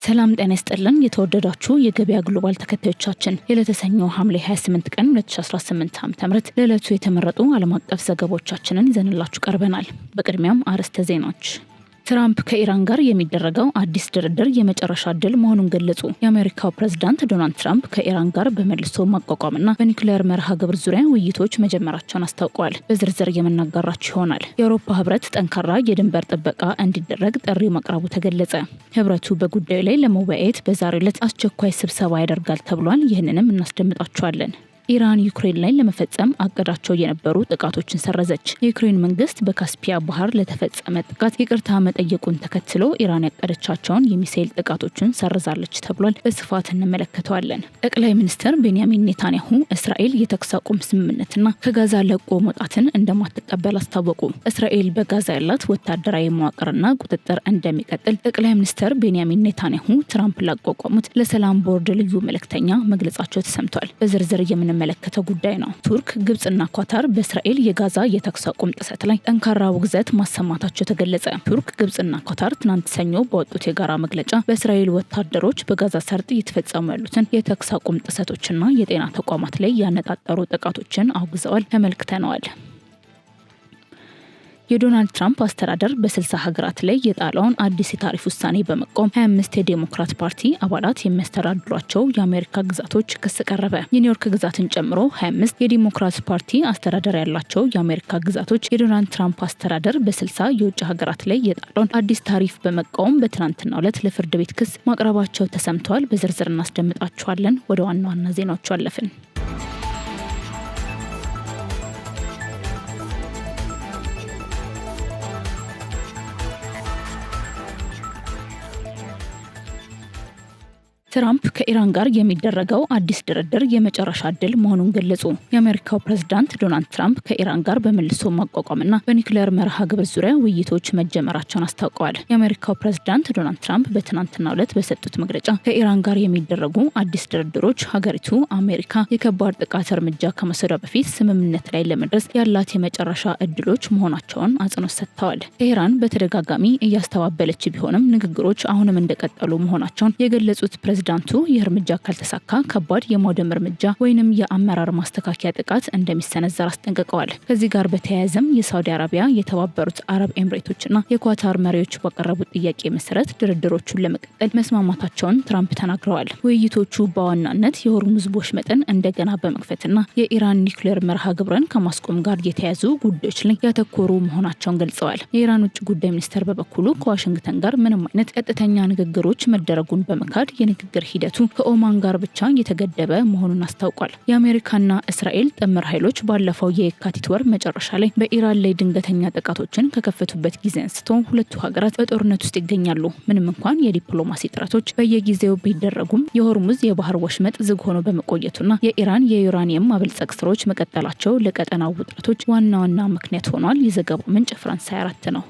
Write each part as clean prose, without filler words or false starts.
ሰላም ጤና ይስጥልን የተወደዳችሁ የገበያ ግሎባል ተከታዮቻችን የለተሰኘው ሐምሌ 28 ቀን 2018 ዓ.ም ለዕለቱ የተመረጡ ዓለም አቀፍ ዘገባዎቻችንን ይዘንላችሁ ቀርበናል። በቅድሚያም አርዕስተ ዜናዎች። ትራምፕ ከኢራን ጋር የሚደረገው አዲስ ድርድር የመጨረሻ ዕድል መሆኑን ገለጹ። የአሜሪካው ፕሬዝዳንት ዶናልድ ትራምፕ ከኢራን ጋር በመልሶ ማቋቋምና በኒውክሌር መርሃ ግብር ዙሪያ ውይይቶች መጀመራቸውን አስታውቀዋል። በዝርዝር የምናጋራችሁ ይሆናል። የአውሮፓ ህብረት ጠንካራ የድንበር ጥበቃ እንዲደረግ ጥሪ ማቅረቡ ተገለጸ። ህብረቱ በጉዳዩ ላይ ለመወያየት በዛሬው ዕለት አስቸኳይ ስብሰባ ያደርጋል ተብሏል። ይህንንም እናስደምጣችኋለን። ኢራን ዩክሬን ላይ ለመፈጸም አቀዳቸው የነበሩ ጥቃቶችን ሰረዘች። የዩክሬን መንግስት በካስፒያ ባህር ለተፈጸመ ጥቃት ይቅርታ መጠየቁን ተከትሎ ኢራን ያቀደቻቸውን የሚሳኤል ጥቃቶችን ሰርዛለች ተብሏል። በስፋት እንመለከተዋለን። ጠቅላይ ሚኒስትር ቤንያሚን ኔታንያሁ እስራኤል የተኩስ አቁም ስምምነትና ከጋዛ ለቆ መውጣትን እንደማትቀበል አስታወቁ። እስራኤል በጋዛ ያላት ወታደራዊ መዋቅርና ቁጥጥር እንደሚቀጥል ጠቅላይ ሚኒስትር ቤንያሚን ኔታንያሁ ትራምፕ ላቋቋሙት ለሰላም ቦርድ ልዩ መልእክተኛ መግለጻቸው ተሰምቷል። በዝርዝር መለከተው ጉዳይ ነው። ቱርክ፣ ግብጽና ኳታር በእስራኤል የጋዛ የተኩስ አቁም ጥሰት ላይ ጠንካራ ውግዘት ማሰማታቸው ተገለጸ። ቱርክ፣ ግብጽና ኳታር ትናንት ሰኞ በወጡት የጋራ መግለጫ በእስራኤል ወታደሮች በጋዛ ሰርጥ እየተፈጸሙ ያሉትን የተኩስ አቁም ጥሰቶችና የጤና ተቋማት ላይ ያነጣጠሩ ጥቃቶችን አውግዘዋል፣ ተመልክተነዋል። የዶናልድ ትራምፕ አስተዳደር በ60 ሀገራት ላይ የጣለውን አዲስ የታሪፍ ውሳኔ በመቃወም 25 የዴሞክራት ፓርቲ አባላት የሚያስተዳድሯቸው የአሜሪካ ግዛቶች ክስ ቀረበ። የኒውዮርክ ግዛትን ጨምሮ 25 የዴሞክራት ፓርቲ አስተዳደር ያላቸው የአሜሪካ ግዛቶች የዶናልድ ትራምፕ አስተዳደር በ60 የውጭ ሀገራት ላይ የጣለውን አዲስ ታሪፍ በመቃወም በትናንትናው ዕለት ለፍርድ ቤት ክስ ማቅረባቸው ተሰምተዋል። በዝርዝር እናስደምጣችኋለን። ወደ ዋና ዋና ዜናዎቹ አለፍን። ትራምፕ ከኢራን ጋር የሚደረገው አዲስ ድርድር የመጨረሻ ዕድል መሆኑን ገለጹ። የአሜሪካው ፕሬዝዳንት ዶናልድ ትራምፕ ከኢራን ጋር በመልሶ ማቋቋምና በኒውክሌር መርሃ ግብር ዙሪያ ውይይቶች መጀመራቸውን አስታውቀዋል። የአሜሪካው ፕሬዝዳንት ዶናልድ ትራምፕ በትናንትናው ዕለት በሰጡት መግለጫ ከኢራን ጋር የሚደረጉ አዲስ ድርድሮች ሀገሪቱ አሜሪካ የከባድ ጥቃት እርምጃ ከመውሰዷ በፊት ስምምነት ላይ ለመድረስ ያላት የመጨረሻ ዕድሎች መሆናቸውን አጽንኦት ሰጥተዋል። ኢራን በተደጋጋሚ እያስተባበለች ቢሆንም ንግግሮች አሁንም እንደቀጠሉ መሆናቸውን የገለጹት ፕሬዝዳንቱ ይህ እርምጃ ካልተሳካ ከባድ የማውደም እርምጃ ወይንም የአመራር ማስተካከያ ጥቃት እንደሚሰነዘር አስጠንቅቀዋል። ከዚህ ጋር በተያያዘም የሳውዲ አረቢያ፣ የተባበሩት አረብ ኤምሬቶችና የኳታር መሪዎች ባቀረቡት ጥያቄ መሰረት ድርድሮቹን ለመቀጠል መስማማታቸውን ትራምፕ ተናግረዋል። ውይይቶቹ በዋናነት የሆርሙዝ ወሽመጥን እንደገና በመክፈትና የኢራን ኒውክሌር መርሃ ግብርን ከማስቆም ጋር የተያያዙ ጉዳዮች ላይ ያተኮሩ መሆናቸውን ገልጸዋል። የኢራን ውጭ ጉዳይ ሚኒስቴር በበኩሉ ከዋሽንግተን ጋር ምንም አይነት ቀጥተኛ ንግግሮች መደረጉን በመካድ የንግግር ሂደቱ ከኦማን ጋር ብቻ የተገደበ መሆኑን አስታውቋል። የአሜሪካና እስራኤል ጥምር ኃይሎች ባለፈው የካቲት ወር መጨረሻ ላይ በኢራን ላይ ድንገተኛ ጥቃቶችን ከከፈቱበት ጊዜ አንስቶ ሁለቱ ሀገራት በጦርነት ውስጥ ይገኛሉ። ምንም እንኳን የዲፕሎማሲ ጥረቶች በየጊዜው ቢደረጉም የሆርሙዝ የባህር ወሽመጥ ዝግ ሆኖ በመቆየቱና የኢራን የዩራኒየም ማበልጸግ ስራዎች መቀጠላቸው ለቀጠናው ውጥረቶች ዋና ምክንያት ሆኗል። የዘገባው ምንጭ ፍራንስ 24 ነው።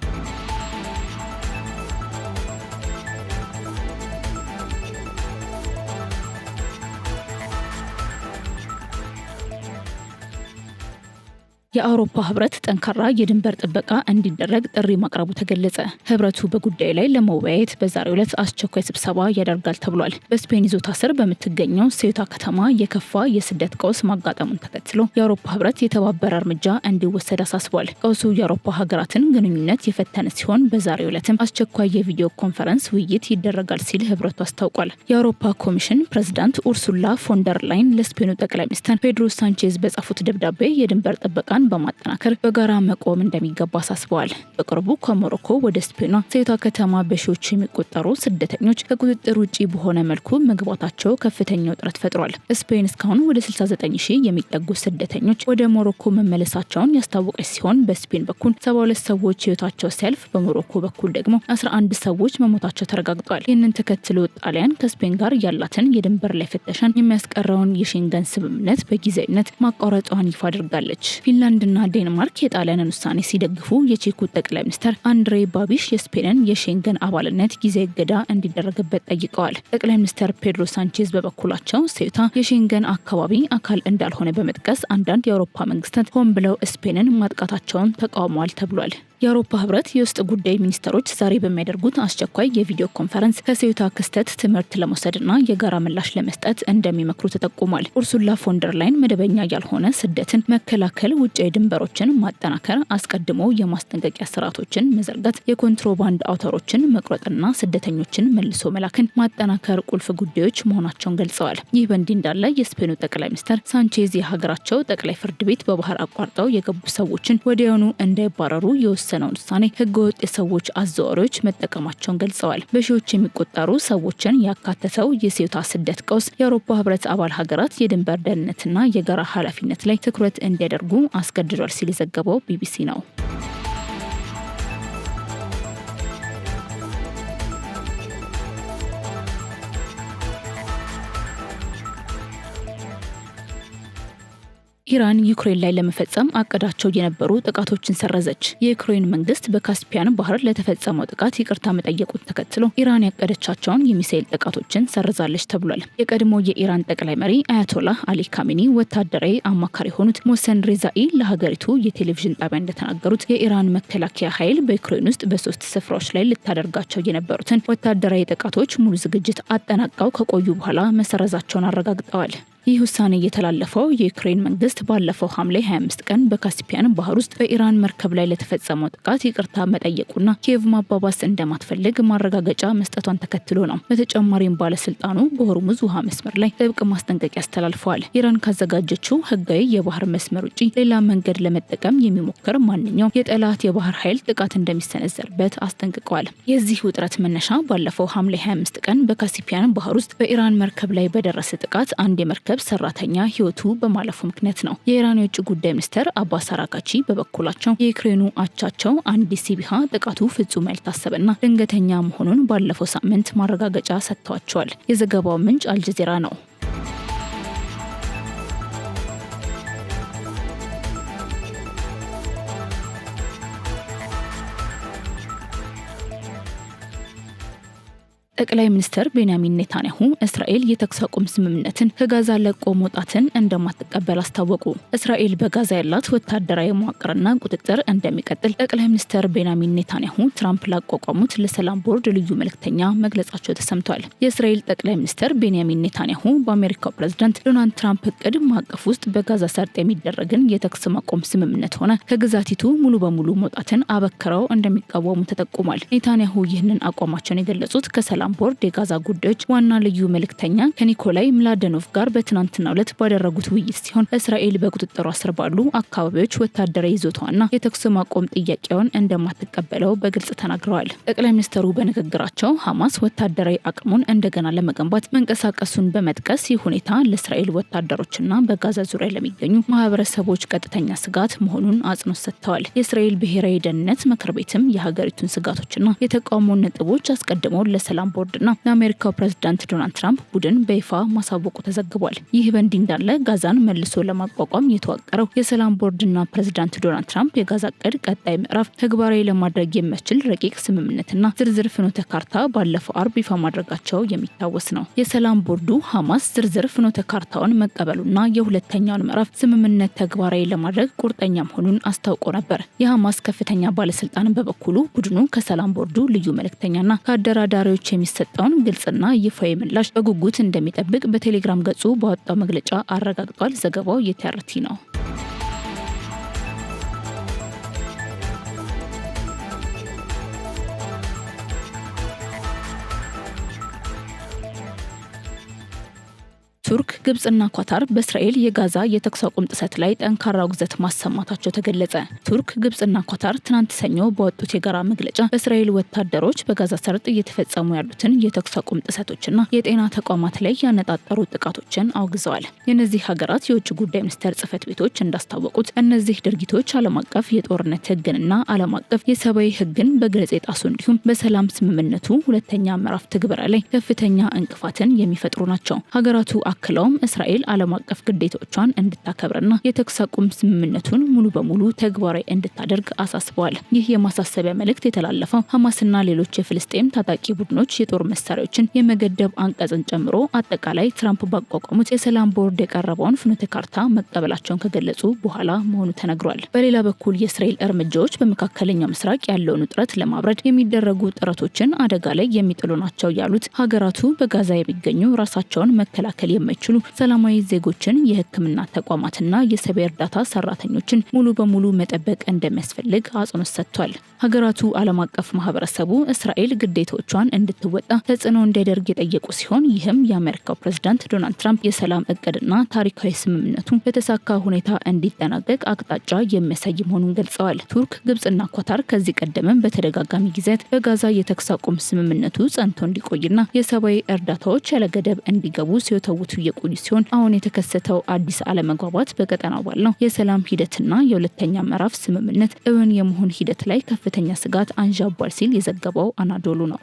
የአውሮፓ ህብረት ጠንካራ የድንበር ጥበቃ እንዲደረግ ጥሪ ማቅረቡ ተገለጸ። ህብረቱ በጉዳዩ ላይ ለመወያየት በዛሬው ዕለት አስቸኳይ ስብሰባ ያደርጋል ተብሏል። በስፔን ይዞታ ስር በምትገኘው ሴዩታ ከተማ የከፋ የስደት ቀውስ ማጋጠሙን ተከትሎ የአውሮፓ ህብረት የተባበረ እርምጃ እንዲወሰድ አሳስቧል። ቀውሱ የአውሮፓ ሀገራትን ግንኙነት የፈተነ ሲሆን በዛሬው ዕለትም አስቸኳይ የቪዲዮ ኮንፈረንስ ውይይት ይደረጋል ሲል ህብረቱ አስታውቋል። የአውሮፓ ኮሚሽን ፕሬዝዳንት ኡርሱላ ፎንደር ላይን ለስፔኑ ጠቅላይ ሚኒስትር ፔድሮ ሳንቼዝ በጻፉት ደብዳቤ የድንበር ጥበቃ በማጠናከር በጋራ መቆም እንደሚገባ አሳስበዋል። በቅርቡ ከሞሮኮ ወደ ስፔኗ ሴዩታ ከተማ በሺዎች የሚቆጠሩ ስደተኞች ከቁጥጥር ውጪ በሆነ መልኩ መግባታቸው ከፍተኛ ውጥረት ፈጥሯል። ስፔን እስካሁን ወደ 69,000 የሚጠጉ ስደተኞች ወደ ሞሮኮ መመለሳቸውን ያስታወቀች ሲሆን በስፔን በኩል 72 ሰዎች ህይወታቸው ሲያልፍ በሞሮኮ በኩል ደግሞ 11 ሰዎች መሞታቸው ተረጋግጧል። ይህንን ተከትሎ ጣሊያን ከስፔን ጋር ያላትን የድንበር ላይ ፍተሻን የሚያስቀረውን የሼንገን ስምምነት በጊዜያዊነት ማቋረጧን ይፋ አድርጋለች። ፊንላንድ ፊንላንድና ዴንማርክ የጣሊያንን ውሳኔ ሲደግፉ የቼኩ ጠቅላይ ሚኒስትር አንድሬ ባቢሽ የስፔንን የሼንገን አባልነት ጊዜያዊ እገዳ እንዲደረግበት ጠይቀዋል። ጠቅላይ ሚኒስትር ፔድሮ ሳንቼዝ በበኩላቸው ሴዩታ የሼንገን አካባቢ አካል እንዳልሆነ በመጥቀስ አንዳንድ የአውሮፓ መንግስታት ሆን ብለው ስፔንን ማጥቃታቸውን ተቃውመዋል ተብሏል። የአውሮፓ ህብረት የውስጥ ጉዳይ ሚኒስትሮች ዛሬ በሚያደርጉት አስቸኳይ የቪዲዮ ኮንፈረንስ ከሴዩታ ክስተት ትምህርት ለመውሰድና የጋራ ምላሽ ለመስጠት እንደሚመክሩ ተጠቁሟል። ኡርሱላ ፎንደር ላይን መደበኛ ያልሆነ ስደትን መከላከል፣ ውጫዊ ድንበሮችን ማጠናከር፣ አስቀድሞ የማስጠንቀቂያ ስርዓቶችን መዘርጋት፣ የኮንትሮባንድ አውታሮችን መቁረጥና ስደተኞችን መልሶ መላክን ማጠናከር ቁልፍ ጉዳዮች መሆናቸውን ገልጸዋል። ይህ በእንዲህ እንዳለ የስፔኑ ጠቅላይ ሚኒስትር ሳንቼዝ የሀገራቸው ጠቅላይ ፍርድ ቤት በባህር አቋርጠው የገቡ ሰዎችን ወዲያውኑ እንዳይባረሩ የወሰነውን ውሳኔ ህገወጥ የሰዎች አዘዋዋሪዎች መጠቀማቸውን ገልጸዋል። በሺዎች የሚቆጠሩ ሰዎችን ያካተተው የሴዩታ ስደት ቀውስ የአውሮፓ ህብረት አባል ሀገራት የድንበር ደህንነትና የጋራ ኃላፊነት ላይ ትኩረት እንዲያደርጉ አስገድዷል ሲል የዘገበው ቢቢሲ ነው። ኢራን ዩክሬን ላይ ለመፈጸም አቀዳቸው የነበሩ ጥቃቶችን ሰረዘች። የዩክሬን መንግስት በካስፒያን ባህር ለተፈጸመው ጥቃት ይቅርታ መጠየቁን ተከትሎ ኢራን ያቀደቻቸውን የሚሳኤል ጥቃቶችን ሰርዛለች ተብሏል። የቀድሞ የኢራን ጠቅላይ መሪ አያቶላህ አሊ ካሜኒ ወታደራዊ አማካሪ የሆኑት ሞሰን ሬዛኢ ለሀገሪቱ የቴሌቪዥን ጣቢያ እንደተናገሩት የኢራን መከላከያ ኃይል በዩክሬን ውስጥ በ3 ስፍራዎች ላይ ልታደርጋቸው የነበሩትን ወታደራዊ ጥቃቶች ሙሉ ዝግጅት አጠናቀው ከቆዩ በኋላ መሰረዛቸውን አረጋግጠዋል። ይህ ውሳኔ የተላለፈው የዩክሬን መንግስት ባለፈው ሐምሌ 25 ቀን በካስፒያን ባህር ውስጥ በኢራን መርከብ ላይ ለተፈጸመው ጥቃት ይቅርታ መጠየቁና ኪየቭ ማባባስ እንደማትፈልግ ማረጋገጫ መስጠቷን ተከትሎ ነው። በተጨማሪም ባለስልጣኑ በሆርሙዝ ውሃ መስመር ላይ ጥብቅ ማስጠንቀቂያ አስተላልፈዋል። ኢራን ካዘጋጀችው ህጋዊ የባህር መስመር ውጪ ሌላ መንገድ ለመጠቀም የሚሞክር ማንኛውም የጠላት የባህር ኃይል ጥቃት እንደሚሰነዘርበት አስጠንቅቀዋል። የዚህ ውጥረት መነሻ ባለፈው ሐምሌ 25 ቀን በካስፒያን ባህር ውስጥ በኢራን መርከብ ላይ በደረሰ ጥቃት አንድ የመርከብ ሰራተኛ ህይወቱ በማለፉ ምክንያት ነው። የኢራን የውጭ ጉዳይ ሚኒስትር አባስ አራጋቺ በበኩላቸው የዩክሬኑ አቻቸው አንዲ ሲቢሃ ጥቃቱ ፍጹም ያልታሰበና ድንገተኛ መሆኑን ባለፈው ሳምንት ማረጋገጫ ሰጥተዋቸዋል። የዘገባው ምንጭ አልጀዚራ ነው። ጠቅላይ ሚኒስትር ቤንያሚን ኔታንያሁ እስራኤል የተኩስ አቁም ስምምነትን ከጋዛ ለቆ መውጣትን እንደማትቀበል አስታወቁ። እስራኤል በጋዛ ያላት ወታደራዊ መዋቅርና ቁጥጥር እንደሚቀጥል ጠቅላይ ሚኒስትር ቤንያሚን ኔታንያሁ ትራምፕ ላቋቋሙት ለሰላም ቦርድ ልዩ መልእክተኛ መግለጻቸው ተሰምቷል። የእስራኤል ጠቅላይ ሚኒስትር ቤንያሚን ኔታንያሁ በአሜሪካው ፕሬዝዳንት ዶናልድ ትራምፕ እቅድ ማዕቀፍ ውስጥ በጋዛ ሰርጥ የሚደረግን የተኩስ ማቆም ስምምነት ሆነ ከግዛቲቱ ሙሉ በሙሉ መውጣትን አበክረው እንደሚቃወሙ ተጠቁሟል። ኔታንያሁ ይህንን አቋማቸውን የገለጹት ከሰላም ቦርድ የጋዛ ጉዳዮች ዋና ልዩ መልእክተኛ ከኒኮላይ ምላደኖቭ ጋር በትናንትናው ዕለት ባደረጉት ውይይት ሲሆን እስራኤል በቁጥጥሯ ስር ባሉ አካባቢዎች ወታደራዊ ይዞታዋና የተኩስ ማቆም ጥያቄውን እንደማትቀበለው በግልጽ ተናግረዋል። ጠቅላይ ሚኒስትሩ በንግግራቸው ሐማስ ወታደራዊ አቅሙን እንደገና ለመገንባት መንቀሳቀሱን በመጥቀስ ይህ ሁኔታ ለእስራኤል ወታደሮችና በጋዛ ዙሪያ ለሚገኙ ማህበረሰቦች ቀጥተኛ ስጋት መሆኑን አጽንኦት ሰጥተዋል። የእስራኤል ብሔራዊ ደህንነት ምክር ቤትም የሀገሪቱን ስጋቶችና የተቃውሞ ነጥቦች አስቀድመው ለሰላም ቦርድና ለአሜሪካው ፕሬዝዳንት ዶናልድ ትራምፕ ቡድን በይፋ ማሳወቁ ተዘግቧል። ይህ በእንዲህ እንዳለ ጋዛን መልሶ ለማቋቋም የተዋቀረው የሰላም ቦርድና ፕሬዝዳንት ዶናልድ ትራምፕ የጋዛ እቅድ ቀጣይ ምዕራፍ ተግባራዊ ለማድረግ የሚያስችል ረቂቅ ስምምነትና ዝርዝር ፍኖተ ካርታ ባለፈው አርብ ይፋ ማድረጋቸው የሚታወስ ነው። የሰላም ቦርዱ ሐማስ ዝርዝር ፍኖተ ካርታውን መቀበሉና የሁለተኛውን ምዕራፍ ስምምነት ተግባራዊ ለማድረግ ቁርጠኛ መሆኑን አስታውቆ ነበር። የሐማስ ከፍተኛ ባለስልጣን በበኩሉ ቡድኑ ከሰላም ቦርዱ ልዩ መልእክተኛና ከአደራዳሪዎች የሚሰጠውን ግልጽና ይፋዊ ምላሽ በጉጉት እንደሚጠብቅ በቴሌግራም ገጹ ባወጣው መግለጫ አረጋግጧል። ዘገባው የቲአርቲ ነው። ቱርክ፣ ግብጽና ኳታር በእስራኤል የጋዛ የተኩስ አቁም ጥሰት ላይ ጠንካራ ውግዘት ማሰማታቸው ተገለጸ። ቱርክ፣ ግብጽና ኳታር ትናንት ሰኞ ባወጡት የጋራ መግለጫ በእስራኤል ወታደሮች በጋዛ ሰርጥ እየተፈጸሙ ያሉትን የተኩስ አቁም ጥሰቶችና የጤና ተቋማት ላይ ያነጣጠሩ ጥቃቶችን አውግዘዋል። የእነዚህ ሀገራት የውጭ ጉዳይ ሚኒስቴር ጽሕፈት ቤቶች እንዳስታወቁት እነዚህ ድርጊቶች ዓለም አቀፍ የጦርነት ሕግንና ዓለም አቀፍ የሰብአዊ ሕግን በግልጽ የጣሱ እንዲሁም በሰላም ስምምነቱ ሁለተኛ ምዕራፍ ትግበራ ላይ ከፍተኛ እንቅፋትን የሚፈጥሩ ናቸው። ሀገራቱ አክለውም እስራኤል ዓለም አቀፍ ግዴታዎቿን እንድታከብርና የተኩስ አቁም ስምምነቱን ሙሉ በሙሉ ተግባራዊ እንድታደርግ አሳስበዋል። ይህ የማሳሰቢያ መልእክት የተላለፈው ሐማስና ሌሎች የፍልስጤም ታጣቂ ቡድኖች የጦር መሳሪያዎችን የመገደብ አንቀጽን ጨምሮ አጠቃላይ ትራምፕ ባቋቋሙት የሰላም ቦርድ የቀረበውን ፍኖተ ካርታ መቀበላቸውን ከገለጹ በኋላ መሆኑ ተነግሯል። በሌላ በኩል የእስራኤል እርምጃዎች በመካከለኛው ምስራቅ ያለውን ውጥረት ለማብረድ የሚደረጉ ጥረቶችን አደጋ ላይ የሚጥሉ ናቸው ያሉት ሀገራቱ በጋዛ የሚገኙ ራሳቸውን መከላከል የማይችሉ ሰላማዊ ዜጎችን፣ የሕክምና ተቋማትና የሰብአዊ እርዳታ ሰራተኞችን ሙሉ በሙሉ መጠበቅ እንደሚያስፈልግ አጽንኦት ሰጥቷል። ሀገራቱ ዓለም አቀፍ ማህበረሰቡ እስራኤል ግዴታዎቿን እንድትወጣ ተጽዕኖ እንዲያደርግ የጠየቁ ሲሆን ይህም የአሜሪካው ፕሬዝዳንት ዶናልድ ትራምፕ የሰላም እቅድና ታሪካዊ ስምምነቱ በተሳካ ሁኔታ እንዲጠናቀቅ አቅጣጫ የሚያሳይ መሆኑን ገልጸዋል። ቱርክ፣ ግብጽና ኳታር ከዚህ ቀደምም በተደጋጋሚ ጊዜያት በጋዛ የተኩስ አቁም ስምምነቱ ጸንቶ እንዲቆይና የሰብአዊ እርዳታዎች ያለገደብ እንዲገቡ ሲወተውቱ የቆዩ ሲሆን አሁን የተከሰተው አዲስ አለመግባባት በቀጠናው ባለው የሰላም ሂደትና የሁለተኛ ምዕራፍ ስምምነት እውን የመሆን ሂደት ላይ ከፍተኛ ስጋት አንዣቧል ሲል የዘገበው አናዶሉ ነው።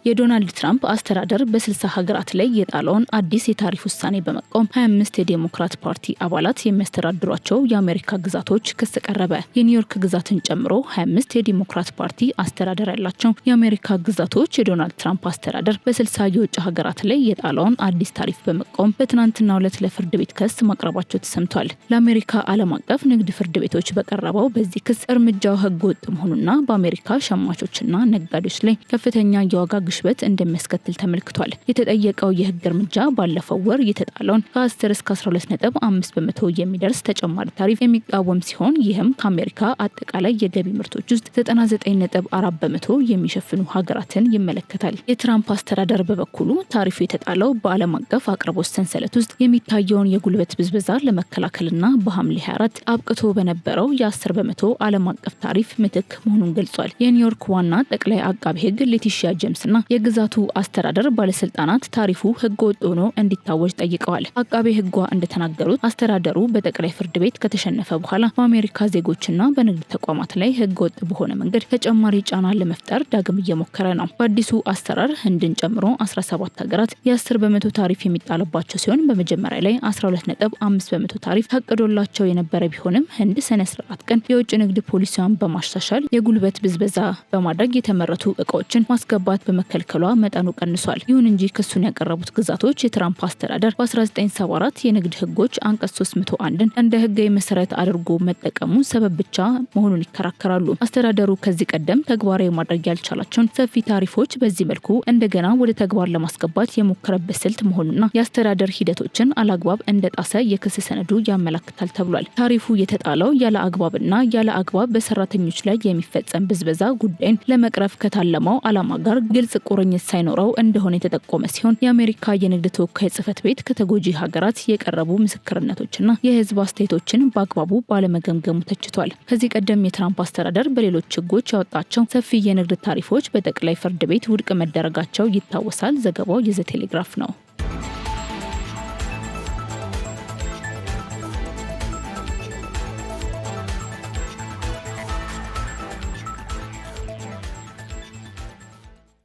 የዶናልድ ትራምፕ አስተዳደር በ60 ሀገራት ላይ የጣለውን አዲስ የታሪፍ ውሳኔ በመቃወም 25 የዴሞክራት ፓርቲ አባላት የሚያስተዳድሯቸው የአሜሪካ ግዛቶች ክስ ቀረበ። የኒውዮርክ ግዛትን ጨምሮ 25 የዴሞክራት ፓርቲ አስተዳደር ያላቸው የአሜሪካ ግዛቶች የዶናልድ ትራምፕ አስተዳደር በ60 የውጭ ሀገራት ላይ የጣለውን አዲስ ታሪፍ በመቃወም በትናንትናው ዕለት ለፍርድ ቤት ክስ ማቅረባቸው ተሰምቷል። ለአሜሪካ ዓለም አቀፍ ንግድ ፍርድ ቤቶች በቀረበው በዚህ ክስ እርምጃው ህገወጥ መሆኑና በአሜሪካ ሸማቾችና ነጋዴዎች ላይ ከፍተኛ የዋጋ ግሽበት እንደሚያስከትል ተመልክቷል። የተጠየቀው የህግ እርምጃ ባለፈው ወር የተጣለውን ከ10 እስከ 12.5 በመቶ የሚደርስ ተጨማሪ ታሪፍ የሚቃወም ሲሆን ይህም ከአሜሪካ አጠቃላይ የገቢ ምርቶች ውስጥ 99.4 በመቶ የሚሸፍኑ ሀገራትን ይመለከታል። የትራምፕ አስተዳደር በበኩሉ ታሪፉ የተጣለው በዓለም አቀፍ አቅርቦት ሰንሰለት ውስጥ የሚታየውን የጉልበት ብዝበዛ ለመከላከልና በሐምሌ 24 አብቅቶ በነበረው የ10 በመቶ ዓለም አቀፍ ታሪፍ ምትክ መሆኑን ገልጿል። የኒውዮርክ ዋና ጠቅላይ አቃቤ ህግ ሌቲሺያ ጄምስና የግዛቱ አስተዳደር ባለስልጣናት ታሪፉ ህገወጥ ሆኖ እንዲታወጅ ጠይቀዋል። አቃቤ ህጓ እንደተናገሩት አስተዳደሩ በጠቅላይ ፍርድ ቤት ከተሸነፈ በኋላ በአሜሪካ ዜጎችና በንግድ ተቋማት ላይ ህገወጥ በሆነ መንገድ ተጨማሪ ጫና ለመፍጠር ዳግም እየሞከረ ነው። በአዲሱ አሰራር ህንድን ጨምሮ 17 ሀገራት የ10 በመቶ ታሪፍ የሚጣልባቸው ሲሆን በመጀመሪያ ላይ 12.5 በመቶ ታሪፍ ታቅዶላቸው የነበረ ቢሆንም ህንድ ሰኔ 14 ቀን የውጭ ንግድ ፖሊሲዋን በማሻሻል የጉልበት ብዝበዛ በማድረግ የተመረቱ እቃዎችን ማስገባት በመከልከሏ መጠኑ ቀንሷል። ይሁን እንጂ ክሱን ያቀረቡት ግዛቶች የትራምፕ አስተዳደር በ1974 የንግድ ህጎች አንቀጽ 301ን እንደ ህጋዊ መሰረት አድርጎ መጠቀሙ ሰበብ ብቻ መሆኑን ይከራከራሉ። አስተዳደሩ ከዚህ ቀደም ተግባራዊ ማድረግ ያልቻላቸውን ሰፊ ታሪፎች በዚህ መልኩ እንደገና ወደ ተግባር ለማስገባት የሞከረበት ስልት መሆኑና የአስተዳደር ሂደቶችን አላግባብ እንደጣሰ የክስ ሰነዱ ያመለክታል ተብሏል። ታሪፉ የተጣለው ያለ አግባብና ያለ አግባብ በሰራተኞች ላይ የሚፈጸም ብዝበዛ ጉዳይን ለመቅረፍ ከታለመው ዓላማ ጋር ግልጽ ቁርኝት ሳይኖረው እንደሆነ የተጠቆመ ሲሆን የአሜሪካ የንግድ ተወካይ ጽህፈት ቤት ከተጎጂ ሀገራት የቀረቡ ምስክርነቶችና የህዝብ አስተያየቶችን በአግባቡ ባለመገምገሙ ተችቷል። ከዚህ ቀደም የትራምፕ አስተዳደር በሌሎች ህጎች ያወጣቸው ሰፊ የንግድ ታሪፎች በጠቅላይ ፍርድ ቤት ውድቅ መደረጋቸው ይታወሳል። ዘገባው የዘ ቴሌግራፍ ነው።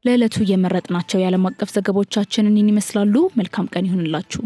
ለዕለቱ የመረጥናቸው የዓለም አቀፍ ዘገባዎቻችንን ይመስላሉ። መልካም ቀን ይሁንላችሁ።